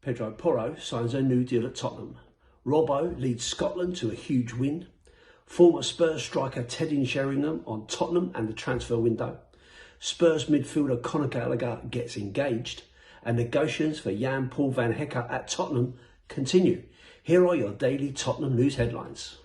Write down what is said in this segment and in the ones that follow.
Pedro Porro signs a new deal at Tottenham. Robbo leads Scotland to a huge win. Former Spurs striker Teddy Sheringham on Tottenham and the transfer window. Spurs midfielder Conor Gallagher gets engaged. And negotiations for Jan Paul van Hecke at Tottenham continue. Here are your daily Tottenham news headlines.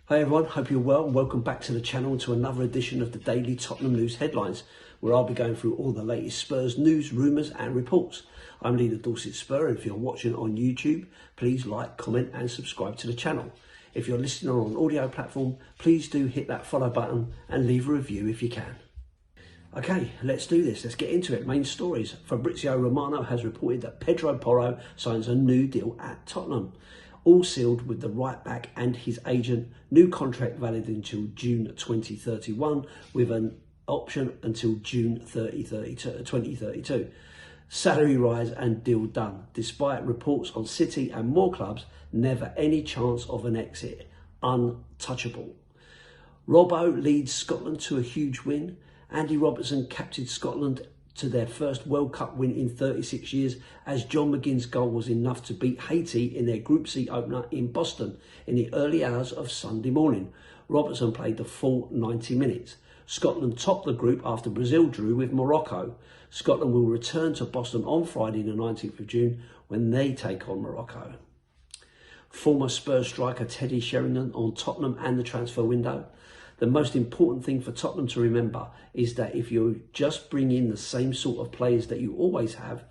Hi everyone, hope you're well and welcome back to the channel to another edition of the daily Tottenham news headlines, where I'll be going through all the latest Spurs news, rumours and reports. I'm leader Dorset Spur, and if you're watching on YouTube, please like, comment and subscribe to the channel. If you're listening on an audio platform, please do hit that follow button and leave a review if you can. Okay, let's do this. Let's get into it. Main stories. Fabrizio Romano has reported that Pedro Porro signs a new deal at Tottenham. All sealed with the right back and his agent. New contract valid until June 2031 with an option until June 2032. Salary rise and deal done. Despite reports on City and more clubs, never any chance of an exit. Untouchable. Robbo leads Scotland to a huge win. Andy Robertson captained Scotland to their first World Cup win in 36 years, as John McGinn's goal was enough to beat Haiti in their Group C opener in Boston in the early hours of Sunday morning. Robertson played the full 90 minutes. Scotland topped the group after Brazil drew with Morocco. Scotland will return to Boston on Friday the 19th of June when they take on Morocco. Former Spurs striker Teddy Sheringham on Tottenham and the transfer window. The most important thing for Tottenham to remember is that if you just bring in the same sort of players that you always have,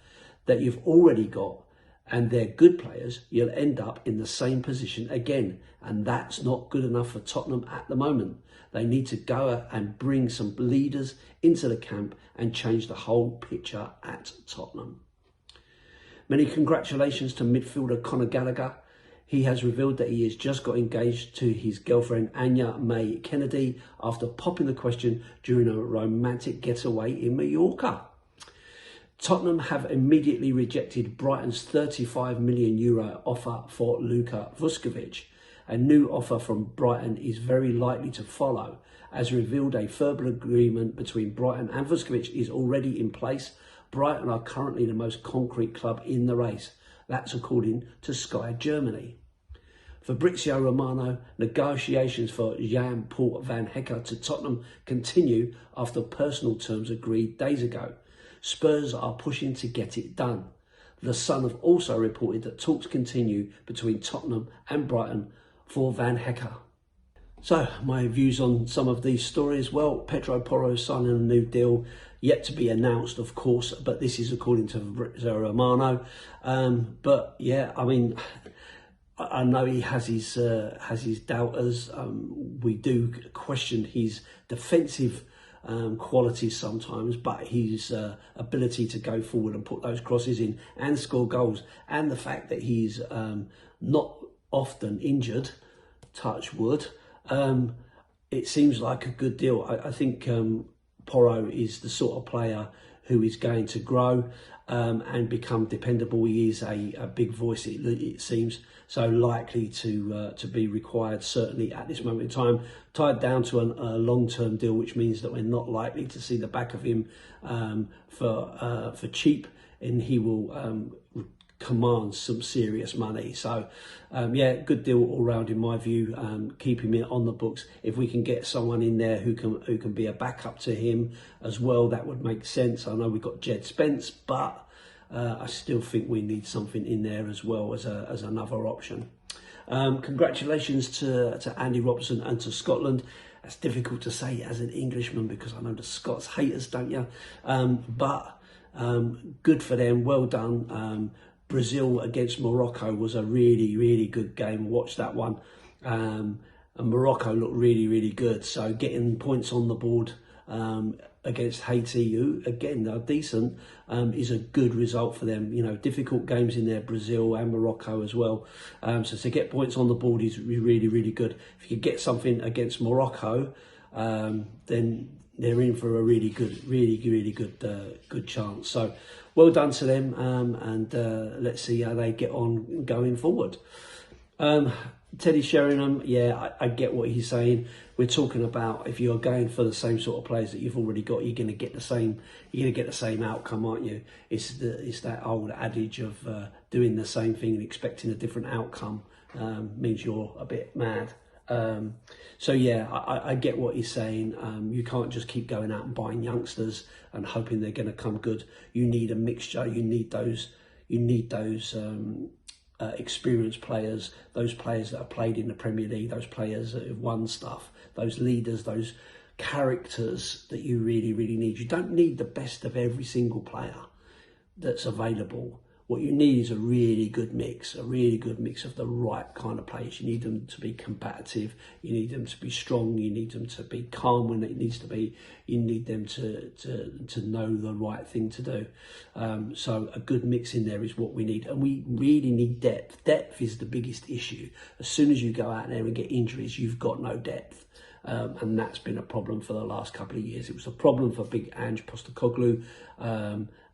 that you've already got, and they're good players, you'll end up in the same position again. And that's not good enough for Tottenham at the moment. They need to go and bring some leaders into the camp and change the whole picture at Tottenham. Many congratulations to midfielder Conor Gallagher. He has revealed that he has just got engaged to his girlfriend Anya May Kennedy after popping the question during a romantic getaway in Mallorca. Tottenham have immediately rejected Brighton's €35 million offer for Luka Vuskovic. A new offer from Brighton is very likely to follow. As revealed, a verbal agreement between Brighton and Vuskovic is already in place. Brighton are currently the most concrete club in the race. That's according to Sky Germany. Fabrizio Romano, negotiations for Jan Paul van Hecke to Tottenham continue after personal terms agreed days ago. Spurs are pushing to get it done. The Sun have also reported that talks continue between Tottenham and Brighton for Van Hecke. So, my views on some of these stories. Well, Pedro Porro signing a new deal, yet to be announced, of course, but this is according to Fabrizio Romano. But yeah, I mean, I know he has his doubters. We do question his defensive qualities sometimes, but his ability to go forward and put those crosses in and score goals, and the fact that he's not often injured, touch wood, it seems like a good deal. I think Porro is the sort of player who is going to grow and become dependable. He is a big voice, it seems, so likely to be required, certainly at this moment in time. Tied down to a long-term deal, which means that we're not likely to see the back of him for cheap, and he will command some serious money. So yeah, good deal all round in my view. Keeping it on the books. If we can get someone in there who can be a backup to him as well, that would make sense. I know we've got Jed Spence, but I still think we need something in there as well as another option. Congratulations to Andy Robertson and to Scotland. That's difficult to say as an Englishman because I know the Scots hate us, don't you? But good for them, well done. Brazil against Morocco was a really, really good game. Watch that one. And Morocco looked really, really good. So getting points on the board against Haiti, who again are decent, is a good result for them. You know, difficult games in there, Brazil and Morocco as well. So to get points on the board is really, really good. If you get something against Morocco, then they're in for a really good chance. So well done to them, and let's see how they get on going forward. Teddy Sheringham, yeah, I get what he's saying. We're talking about if you're going for the same sort of players that you've already got, you're going to get the same outcome, aren't you? It's that old adage of doing the same thing and expecting a different outcome means you're a bit mad. So yeah, I get what he's saying. You can't just keep going out and buying youngsters and hoping they're going to come good. You need a mixture. You need those experienced players, those players that have played in the Premier League, those players that have won stuff, those leaders, those characters that you really need. You don't need the best of every single player that's available. What you need is a really good mix of the right kind of players. You need them to be combative, you need them to be strong, you need them to be calm when it needs to be, you need them to know the right thing to do. So a good mix in there is what we need, and we really need depth. Depth is the biggest issue. As soon as you go out there and get injuries, you've got no depth. And that's been a problem for the last couple of years. It was a problem for Big Ange Postecoglou,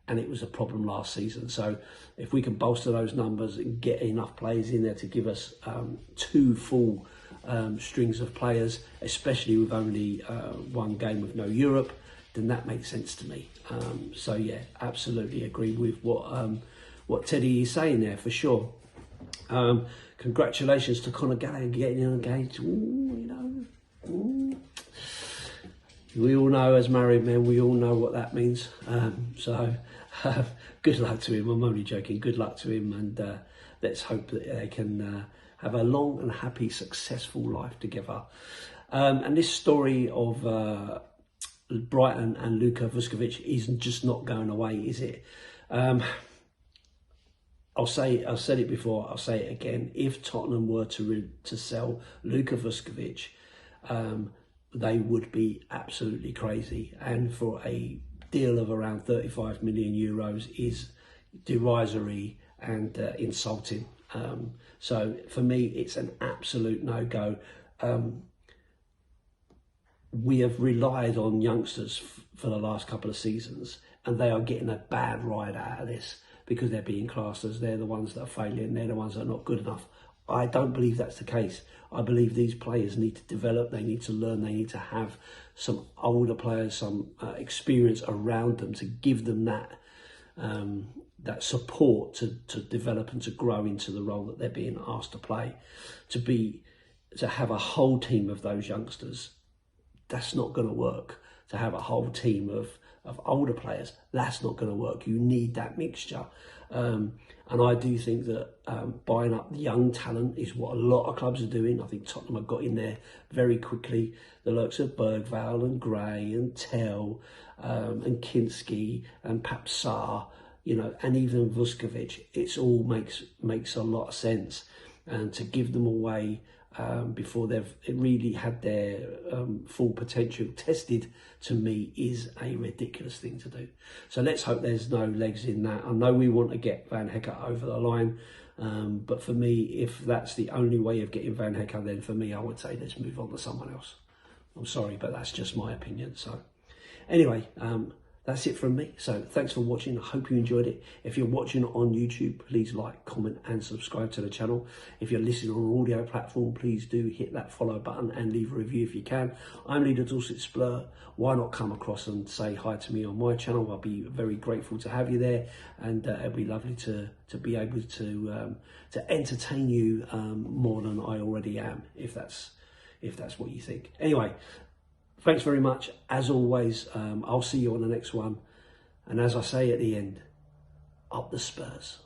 and it was a problem last season. So if we can bolster those numbers and get enough players in there to give us 2 full strings of players, especially with only one game with no Europe, then that makes sense to me. So yeah, absolutely agree with what Teddy is saying there for sure. Congratulations to Conor Gallagher getting engaged. We all know, as married men, we all know what that means. So good luck to him. I'm only joking. Good luck to him, and let's hope that they can have a long and happy, successful life together. And this story of Brighton and Luka Vuskovic is just not going away, is it? I've said it before, I'll say it again. If Tottenham were to sell Luka Vuskovic, they would be absolutely crazy, and for a deal of around 35 million euros is derisory and insulting. So for me, it's an absolute no-go. We have relied on youngsters for the last couple of seasons, and they are getting a bad ride out of this because they're being classed as they're the ones that are failing, they're the ones that are not good enough. I don't believe that's the case. I believe these players need to develop, they need to learn, they need to have some older players, some experience around them to give them that support to develop and to grow into the role that they're being asked to play. To have a whole team of those youngsters, that's not going to work. To have a whole team of older players, that's not going to work. You need that mixture. And I do think that buying up young talent is what a lot of clubs are doing. I think Tottenham have got in there very quickly. The likes of Bergvall and Gray and Tell and Kinski and Papsar, and even Vuskovic. It's all makes a lot of sense. And to give them away before they've really had their full potential tested, to me, is a ridiculous thing to do. So let's hope there's no legs in that. I know we want to get Van Hecke over the line, but for me, if that's the only way of getting Van Hecke, then for me, I would say let's move on to someone else. I'm sorry, but that's just my opinion. So anyway, that's it from me. So thanks for watching. I hope you enjoyed it. If you're watching on YouTube, please like, comment and subscribe to the channel. If you're listening on an audio platform, please do hit that follow button and leave a review if you can. I'm leader Dorset Spur. Why not come across and say hi to me on my channel? I'll be very grateful to have you there, and it'll be lovely to be able to entertain you more than I already am, if that's what you think. Anyway, thanks very much. As always, I'll see you on the next one. And as I say at the end, up the Spurs.